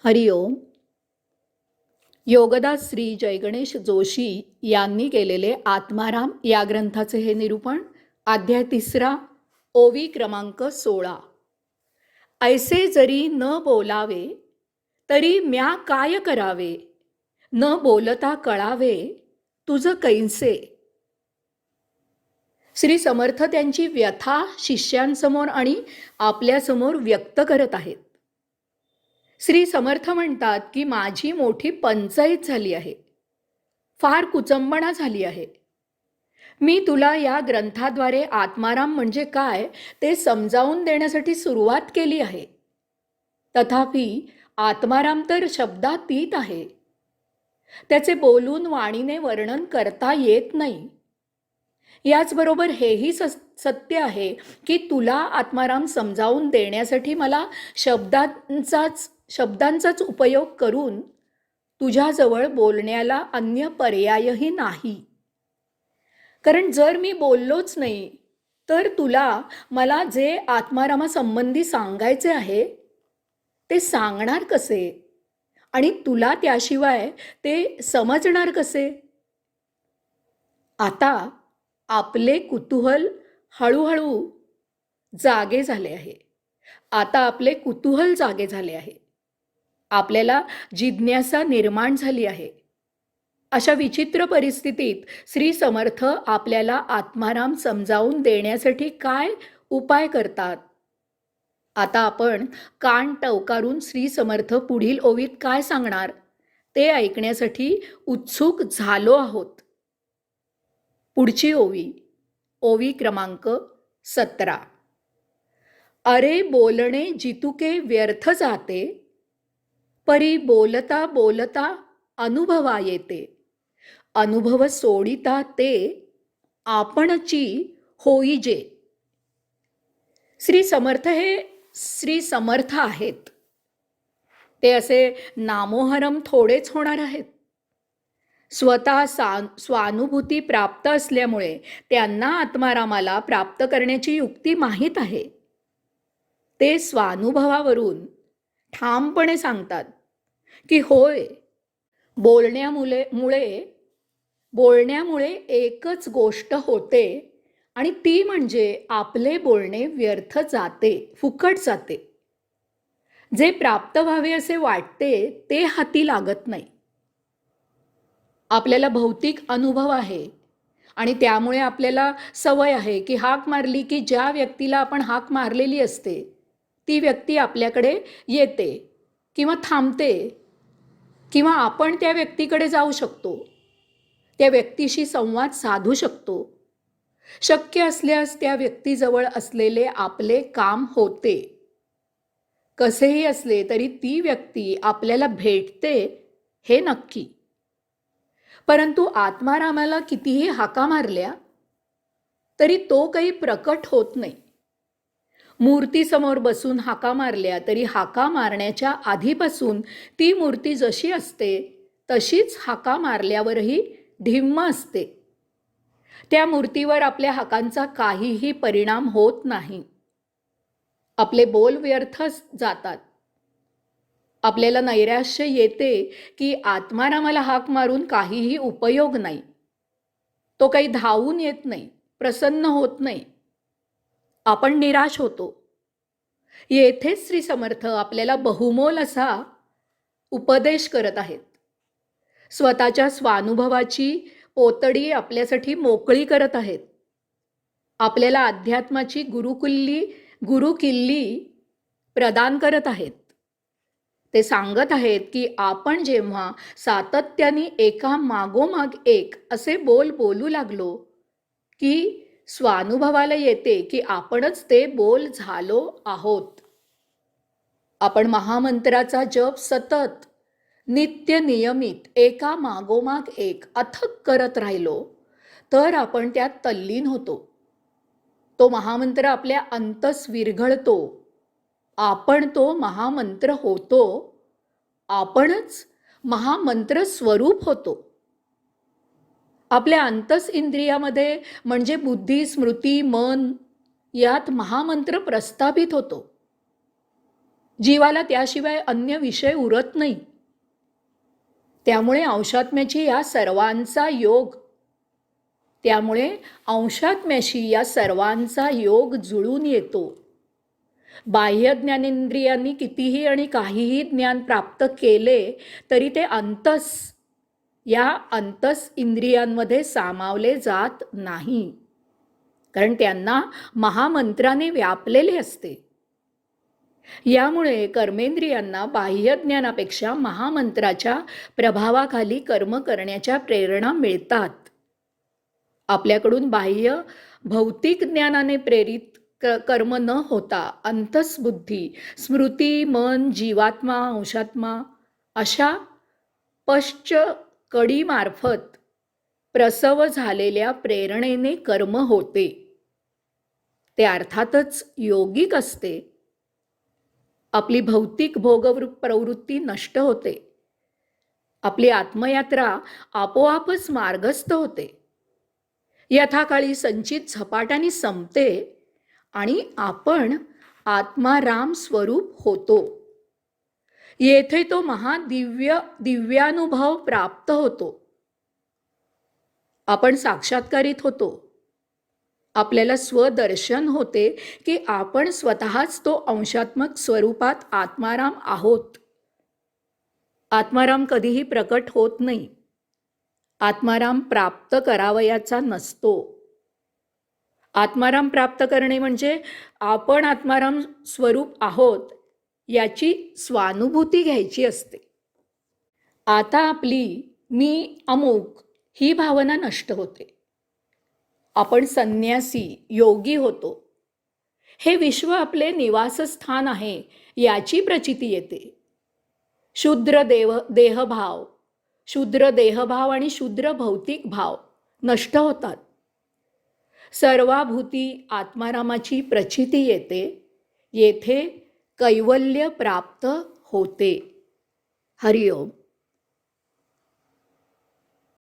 हरिओम. योगदास श्री जयगणेश जोशी यांनी केलेले आत्माराम या ग्रंथाचे हे निरूपण. अध्याय 3, ओवी क्रमांक 16. ऐसे जरी न बोलावे तरी म्या काय करावे, न बोलता कळावे तुझ कैसे. श्री समर्थ त्यांची व्यथा शिष्यांसमोर आणि आपल्यासमोर व्यक्त करत आहेत. श्री समर्थ म्हणतात की माझी मोठी पंचाईत झाली आहे, फार कुचंबणा झाली आहे. मी तुला या ग्रंथाद्वारे आत्माराम म्हणजे काय ते समजावून देण्यासाठी सुरुवात केली आहे. तथापि आत्माराम तर शब्दातीत आहे. त्याचे बोलून वाणीने वर्णन करता येत नाही. याचबरोबर हेही सत्य आहे की तुला आत्माराम समजावून देण्यासाठी मला शब्दांचाच उपयोग करून तुझ्याजवळ बोलण्याला अन्य पर्यायही नाही. कारण जर मी बोललोच नाही तर तुला मला जे आत्मारामासंबंधी सांगायचे आहे ते सांगणार कसे आणि तुला त्याशिवाय ते समजणार कसे. आता आपले कुतूहल हळूहळू जागे झाले आहे. आपल्याला जिज्ञासा निर्माण झाली आहे. अशा विचित्र परिस्थितीत श्री समर्थ आपल्याला आत्माराम समजावून देण्यासाठी काय उपाय करतात. आता आपण कान टवकारून श्री समर्थ पुढील ओवीत काय सांगणार ते ऐकण्यासाठी उत्सुक झालो आहोत. पुढची ओवी, ओवी क्रमांक 17. अरे बोलणे जितुके व्यर्थ जाते, परी बोलता बोलता अनुभवा येते. अनुभव सोडिता ते आपणची होईजे. श्री समर्थ आहेत. ते असे नामोहरम थोडेच होणार आहेत. स्वतः स्वानुभूती प्राप्त असल्यामुळे त्यांना आत्मारामाला प्राप्त करण्याची युक्ती माहीत आहे. ते स्वानुभवावरून ठामपणे सांगतात की होय, बोलण्यामुळे एकच गोष्ट होते आणि ती म्हणजे आपले बोलणे व्यर्थ जाते, फुकट जाते. जे प्राप्त व्हावे असे वाटते ते हाती लागत नाही. आपल्याला भौतिक अनुभव आहे आणि त्यामुळे आपल्याला सवय आहे की हाक मारली की ज्या व्यक्तीला आपण हाक मारलेली असते ती व्यक्ती आपल्याकडे येते किंवा थांबते किंवा आपण त्या व्यक्तीकडे जाऊ शकतो, त्या व्यक्तीशी संवाद साधू शकतो. शक्य असल्यास त्या व्यक्तीजवळ असलेले आपले काम होते. कसेही असले तरी ती व्यक्ती आपल्याला भेटते हे नक्की. परंतु आत्मारामाला कितीही हाका मारल्या तरी तो काही प्रकट होत नाही. मूर्तीसमोर बसून हाका मारल्या तरी हाका मारण्याच्या आधीपासून ती मूर्ती जशी असते तशीच हाका मारल्यावरही ढिम्म असते. त्या मूर्तीवर आपल्या हाकांचा काहीही परिणाम होत नाही. आपले बोल व्यर्थ जातात. आपल्याला नैराश्य येते की आत्मारामाला हाक मारून काहीही उपयोग नाही. तो काही धावून येत नाही, प्रसन्न होत नाही. आपण निराश होतो. येथेच श्री समर्थ आपल्याला बहुमोल असा उपदेश करत आहेत. स्वतःच्या स्वानुभवाची पोतडी आपल्यासाठी मोकळी करत आहेत. आपल्याला अध्यात्माची गुरुकिल्ली प्रदान करत आहेत. ते सांगत आहेत की आपण जेव्हा सातत्याने एका मागोमाग एक असे बोलू लागलो की स्वानुभवाला येते की आपणच ते बोल झालो आहोत. आपण महामंत्राचा जप सतत नित्य नियमित एका मागोमाग एक अथक करत राहिलो तर आपण त्यात तल्लीन होतो. तो महामंत्र आपल्या अंतस विरघळतो. आपण तो महामंत्र होतो. आपणच महामंत्र स्वरूप होतो. आपल्या अंतस इंद्रियामध्ये म्हणजे बुद्धी, स्मृती, मन यात महामंत्र प्रस्थापित होतो. जीवाला त्याशिवाय अन्य विषय उरत नाही. त्यामुळे अंशात्म्याशी या सर्वांचा योग जुळून येतो. बाह्य ज्ञानेंद्रियांनी कितीही आणि काहीही ज्ञान प्राप्त केले तरी ते या अंतस इंद्रियांमध्ये सामावले जात नाही, कारण त्यांना महामंत्राने व्यापलेले असते. यामुळे कर्मेंद्रियांना बाह्य ज्ञानापेक्षा महामंत्राच्या प्रभावाखाली कर्म करण्याच्या प्रेरणा मिळतात. आपल्याकडून बाह्य भौतिक ज्ञानाने प्रेरित कर्म न होता अंतस्बुद्धी, स्मृती, मन, जीवात्मा, अंशात्मा अशा पश्च कडीमार्फत प्रसव झालेल्या प्रेरणेने कर्म होते. ते अर्थातच योगिक असते. आपली भौतिक प्रवृत्ती नष्ट होते. आपली आत्मयात्रा आपोआपच मार्गस्थ होते. यथाकाळी संचित झपाट्याने संपते आणि आपण आत्माराम स्वरूप होतो. येथे तो दिव्यानुभव प्राप्त होतो. आपण साक्षात्कारित होतो. आपल्याला स्वदर्शन होते की आपण स्वतःच तो अंशात्मक स्वरूपात आत्माराम आहोत. आत्माराम कधीही प्रकट होत नाही. आत्माराम प्राप्त करावयाचा नसतो. आत्माराम प्राप्त करणे म्हणजे आपण आत्माराम स्वरूप आहोत याची स्वानुभूती घ्यायची असते. आता आपली मी अमुक ही भावना नष्ट होते. आपण संन्यासी, योगी होतो. हे विश्व आपले निवासस्थान आहे याची प्रचिती येते. शूद्र देहभाव आणि शूद्र भौतिक भाव नष्ट होतात. सर्वाभूती आत्मारामाची प्रचिती येते. येथे कैवल्य प्राप्त होते. हरिओम.